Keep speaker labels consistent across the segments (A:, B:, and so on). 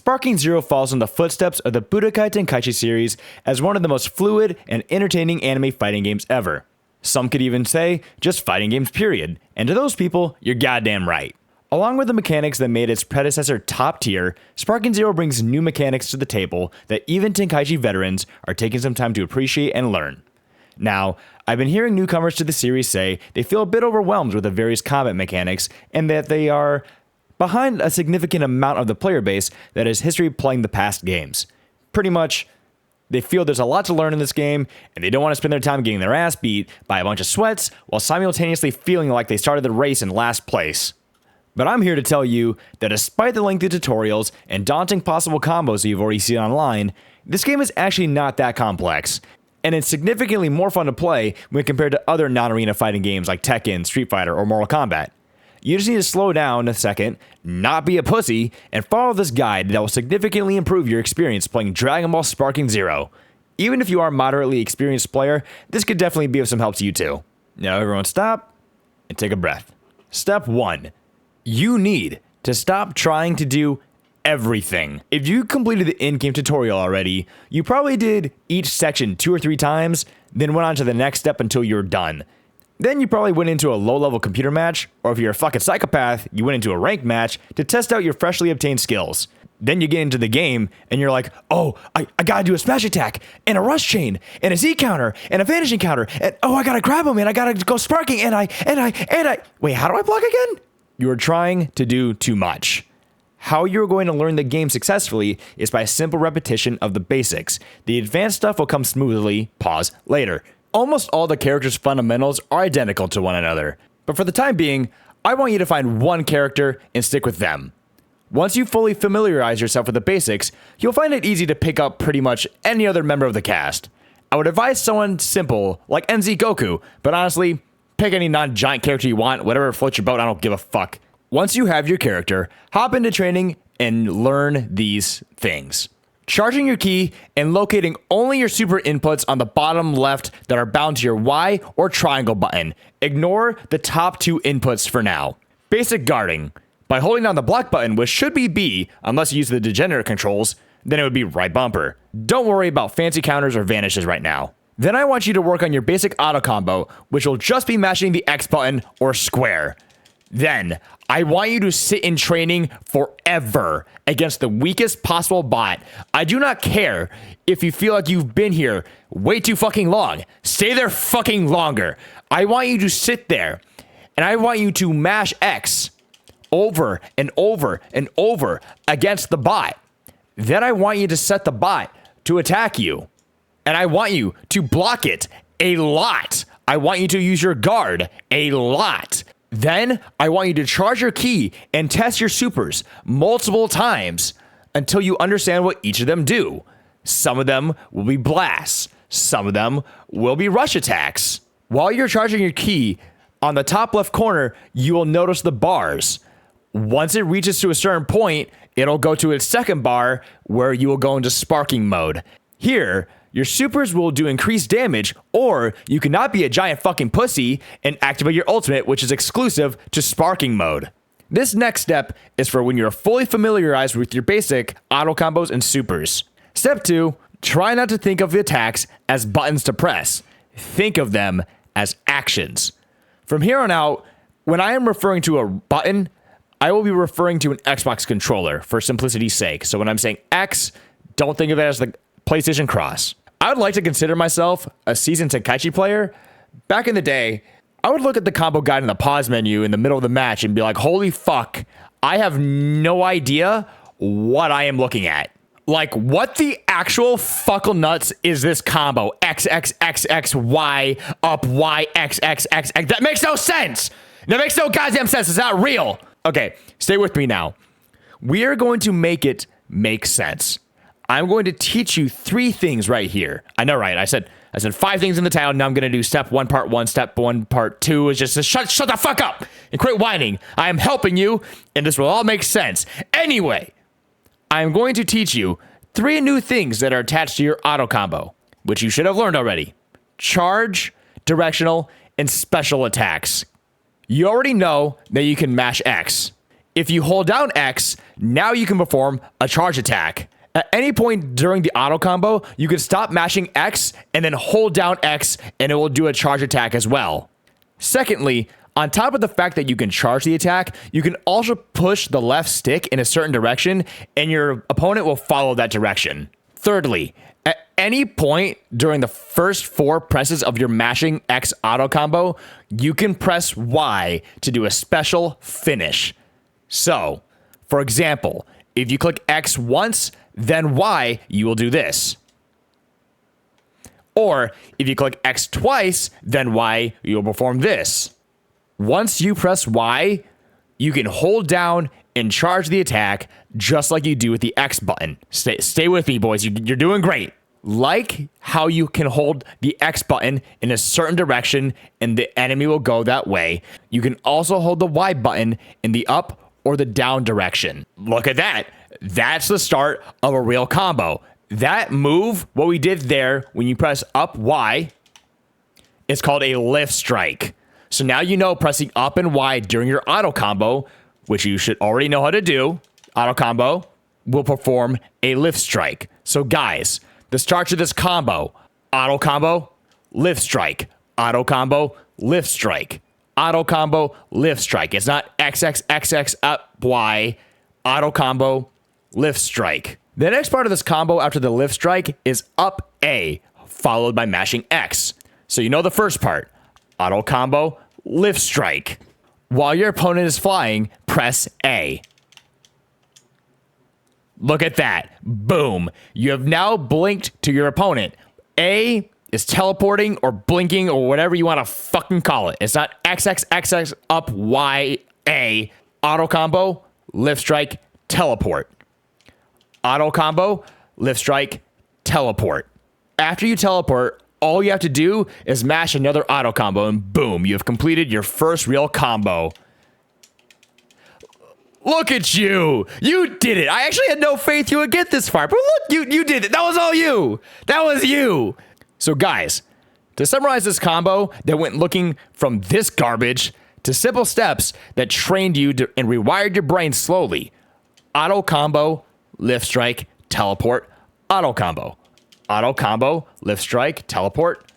A: Sparking Zero follows in the footsteps of the Budokai Tenkaichi series as one of the most fluid and entertaining anime fighting games ever. Some could even say, just fighting games period. And to those people, you're goddamn right. Along with the mechanics that made its predecessor top tier, Sparking Zero brings new mechanics to the table that even Tenkaichi veterans are taking some time to appreciate and learn. Now, I've been hearing newcomers to the series say they feel a bit overwhelmed with the various combat mechanics and that they are behind a significant amount of the player base that has history playing the past games. Pretty much, they feel there's a lot to learn in this game, and they don't want to spend their time getting their ass beat by a bunch of sweats while simultaneously feeling like they started the race in last place. But I'm here to tell you that despite the lengthy tutorials and daunting possible combos you've already seen online, this game is actually not that complex, and it's significantly more fun to play when compared to other non-arena fighting games like Tekken, Street Fighter, or Mortal Kombat. You just need to slow down a second, not be a pussy, and follow this guide that will significantly improve your experience playing Dragon Ball Sparking Zero. Even if you are a moderately experienced player, this could definitely be of some help to you too. Now everyone stop and take a breath. Step 1. You need to stop trying to do everything. If you completed the in-game tutorial already, you probably did each section 2 or 3 times, then went on to the next step until you're done. Then you probably went into a low-level computer match, or if you're a fucking psychopath, you went into a ranked match to test out your freshly obtained skills. Then you get into the game, and you're like, oh, I gotta do a smash attack, and a rush chain, and a Z counter, and a vanishing counter, and oh, I gotta grab him, and I gotta go sparking, and I... Wait, how do I block again? You are trying to do too much. How you're going to learn the game successfully is by simple repetition of the basics. The advanced stuff will come smoothly, later. Almost all the characters' fundamentals are identical to one another, but for the time being, I want you to find one character and stick with them. Once you fully familiarize yourself with the basics, you'll find it easy to pick up pretty much any other member of the cast. I would advise someone simple like NZ Goku, but honestly, pick any non-giant character you want, whatever floats your boat, I don't give a fuck. Once you have your character, hop into training and learn these things. Charging your ki and locating only your super inputs on the bottom left that are bound to your Y or triangle button. Ignore the top 2 inputs for now. Basic guarding. By holding down the block button, which should be B, unless you use the degenerate controls, then it would be right bumper. Don't worry about fancy counters or vanishes right now. Then I want you to work on your basic auto combo, which will just be mashing the X button or square. Then, I want you to sit in training forever against the weakest possible bot. I do not care if you feel like you've been here way too fucking long. Stay there fucking longer. I want you to sit there, and I want you to mash X over and over and over against the bot. Then I want you to set the bot to attack you. And I want you to block it a lot. I want you to use your guard a lot. Then I want you to charge your ki and test your supers multiple times until you understand what each of them do. Some of them will be blasts. Some of them will be rush attacks. While you're charging your ki, on the top left corner, you will notice the bars. Once it reaches to a certain point, it'll go to its second bar where you will go into sparking mode. Here, your supers will do increased damage, or you cannot be a giant fucking pussy and activate your ultimate, which is exclusive to sparking mode. This next step is for when you're fully familiarized with your basic auto combos and supers. Step 2, try not to think of the attacks as buttons to press. Think of them as actions. From here on out, when I am referring to a button, I will be referring to an Xbox controller for simplicity's sake. So when I'm saying X, don't think of it as the PlayStation Cross. I would like to consider myself a seasoned Tenkaichi player. Back in the day, I would look at the combo guide in the pause menu in the middle of the match and be like, holy fuck, I have no idea what I am looking at. Like, what the actual fuckle nuts is this combo? X, X, X, X, Y, up, Y, X, X, X, X. That makes no sense. That makes no goddamn sense. It's not real. Okay, stay with me now. We are going to make it make sense. I'm going to teach you 3 things right here. I know, right? I said 5 things in the title. Now I'm going to do step 1, part 1. Step 1, part 2 is just to shut the fuck up and quit whining. I am helping you, and this will all make sense. Anyway, I'm going to teach you 3 new things that are attached to your auto combo, which you should have learned already. Charge, directional, and special attacks. You already know that you can mash X. If you hold down X, now you can perform a charge attack. At any point during the auto combo, you can stop mashing X and then hold down X and it will do a charge attack as well. Secondly, on top of the fact that you can charge the attack, you can also push the left stick in a certain direction and your opponent will follow that direction. Thirdly, at any point during the first 4 presses of your mashing X auto combo, you can press Y to do a special finish. So, for example, if you click X once, then Y, you will do this. Or if you click X twice, then Y, you'll perform this. Once you press Y, you can hold down and charge the attack just like you do with the X button. Stay with me, boys. You're doing great. Like how you can hold the X button in a certain direction and the enemy will go that way, you can also hold the Y button in the up or the down direction. Look at that. That's the start of a real combo. That move, what we did there, when you press up Y, is called a lift strike. So now you know pressing up and Y during your auto combo, which you should already know how to do, auto combo, will perform a lift strike. So guys, the start of this combo, auto combo, lift strike, auto combo, lift strike, auto combo, lift strike. It's not XXXX up Y, auto combo, lift strike. The next part of this combo after the lift strike is up A, followed by mashing X. So you know the first part, auto combo, lift strike. While your opponent is flying, press A. Look at that. Boom. You have now blinked to your opponent. A is teleporting or blinking or whatever you want to fucking call it. It's not XXXX up Y A. Auto combo, lift strike, teleport. Auto combo, lift strike, teleport. After you teleport, all you have to do is mash another auto combo and boom, you have completed your first real combo. Look at you. You did it. I actually had no faith you would get this far, but look, you did it. That was all you. That was you. So guys, to summarize this combo that went looking from this garbage to simple steps that trained you and rewired your brain slowly. Auto combo, lift strike, teleport, auto combo. Auto combo, lift strike, teleport,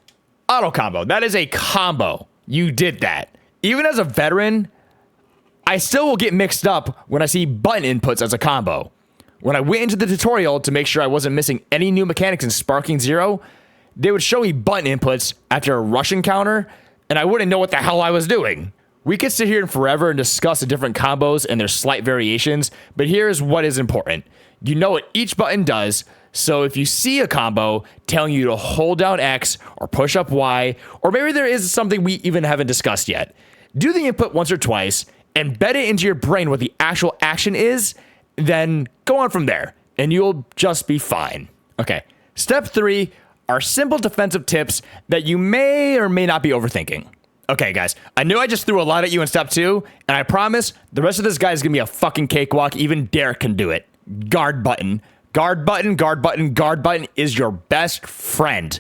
A: auto combo. That is a combo. You did that. Even as a veteran, I still will get mixed up when I see button inputs as a combo. When I went into the tutorial to make sure I wasn't missing any new mechanics in Sparking Zero, they would show me button inputs after a rush encounter, and I wouldn't know what the hell I was doing. We could sit here forever and discuss the different combos and their slight variations, but here's what is important. You know what each button does, so if you see a combo telling you to hold down X or push up Y, or maybe there is something we even haven't discussed yet, do the input once or twice, embed it into your brain what the actual action is, then go on from there, and you'll just be fine. Okay, step 3 are simple defensive tips that you may or may not be overthinking. Okay, guys, I knew I just threw a lot at you in step 2, and I promise the rest of this guy is gonna be a fucking cakewalk. Even Derek can do it. Guard button. Guard button, guard button, guard button is your best friend.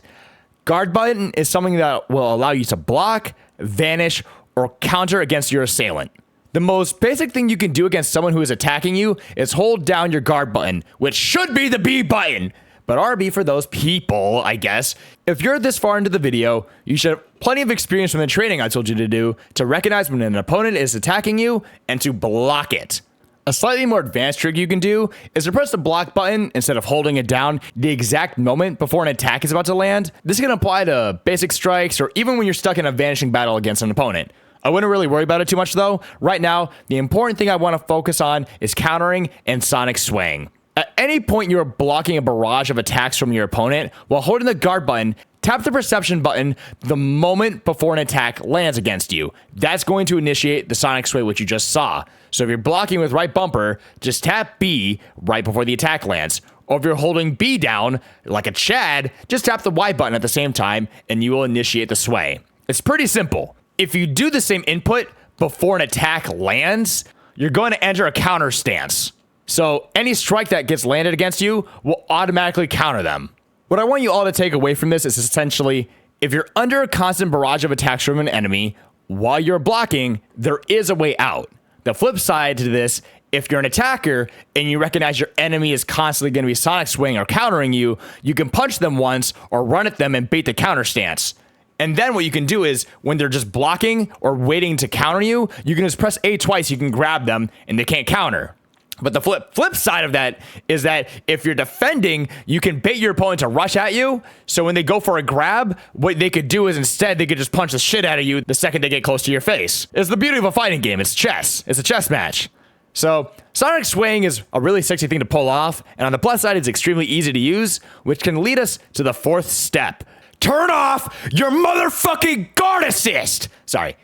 A: Guard button is something that will allow you to block, vanish, or counter against your assailant. The most basic thing you can do against someone who is attacking you is hold down your guard button, which should be the B button, but RB for those people, I guess. If you're this far into the video, you should have plenty of experience from the training I told you to do to recognize when an opponent is attacking you and to block it. A slightly more advanced trick you can do is to press the block button instead of holding it down the exact moment before an attack is about to land. This can apply to basic strikes or even when you're stuck in a vanishing battle against an opponent. I wouldn't really worry about it too much though. Right now, the important thing I want to focus on is countering and sonic swaying. At any point you're blocking a barrage of attacks from your opponent while holding the guard button, tap the perception button the moment before an attack lands against you. That's going to initiate the sonic sway which you just saw. So if you're blocking with right bumper, just tap B right before the attack lands. Or if you're holding B down like a Chad, just tap the Y button at the same time and you will initiate the sway. It's pretty simple. If you do the same input before an attack lands, you're going to enter a counter stance. So any strike that gets landed against you will automatically counter them. What I want you all to take away from this is essentially, if you're under a constant barrage of attacks from an enemy while you're blocking, there is a way out. The flip side to this, if you're an attacker and you recognize your enemy is constantly going to be sonic swing or countering you, you can punch them once or run at them and bait the counter stance. And then what you can do is when they're just blocking or waiting to counter you, you can just press A twice, you can grab them and they can't counter. But the flip side of that is that if you're defending, you can bait your opponent to rush at you. So when they go for a grab, what they could do is instead they could just punch the shit out of you the second they get close to your face. It's the beauty of a fighting game. It's chess. It's a chess match. So sonic swing is a really sexy thing to pull off. And on the plus side, it's extremely easy to use, which can lead us to the fourth step. Turn off your motherfucking guard assist. Sorry.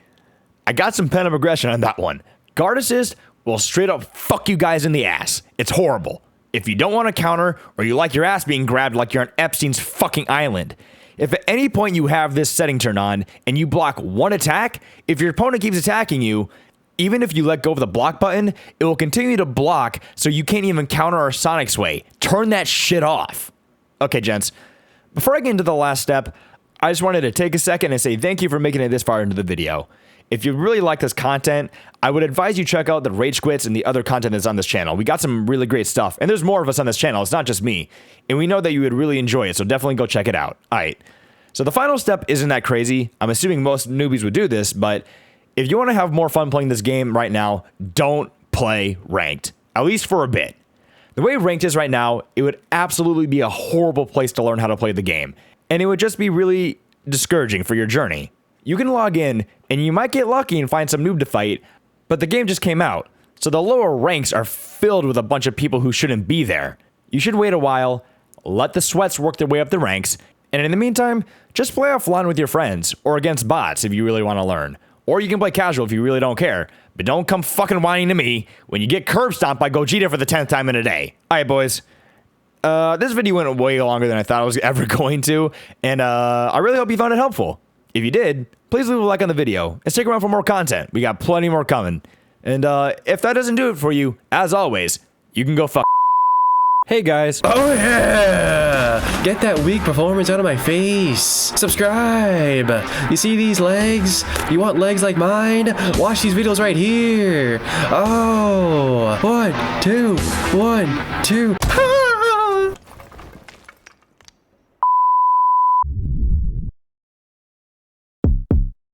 A: I got some pent-up aggression on that one. Guard assist will straight up fuck you guys in the ass. It's horrible. If you don't want to counter or you like your ass being grabbed like you're on Epstein's fucking island. If at any point you have this setting turned on and you block one attack, if your opponent keeps attacking you, even if you let go of the block button, it will continue to block so you can't even counter or sonic sway. Turn that shit off. Okay, gents. Before I get into the last step, I just wanted to take a second and say thank you for making it this far into the video. If you really like this content, I would advise you check out the Rage Quits and the other content that's on this channel. We got some really great stuff, and there's more of us on this channel. It's not just me, and we know that you would really enjoy it, so definitely go check it out. All right, so the final step isn't that crazy. I'm assuming most newbies would do this, but if you want to have more fun playing this game right now, don't play ranked, at least for a bit. The way ranked is right now, it would absolutely be a horrible place to learn how to play the game, and it would just be really discouraging for your journey. You can log in, and you might get lucky and find some noob to fight, but the game just came out, so the lower ranks are filled with a bunch of people who shouldn't be there. You should wait a while, let the sweats work their way up the ranks, and in the meantime, just play offline with your friends, or against bots if you really want to learn. Or you can play casual if you really don't care, but don't come fucking whining to me when you get curb stomped by Gogeta for the 10th time in a day. Alright boys, this video went way longer than I thought it was ever going to, and I really hope you found it helpful. If you did, please leave a like on the video and stick around for more content. We got plenty more coming. And if that doesn't do it for you, as always, you can go fuck.
B: Hey guys. Oh yeah! Get that weak performance out of my face. Subscribe. You see these legs? You want legs like mine? Watch these videos right here. Oh, 1, 2, 1, 2.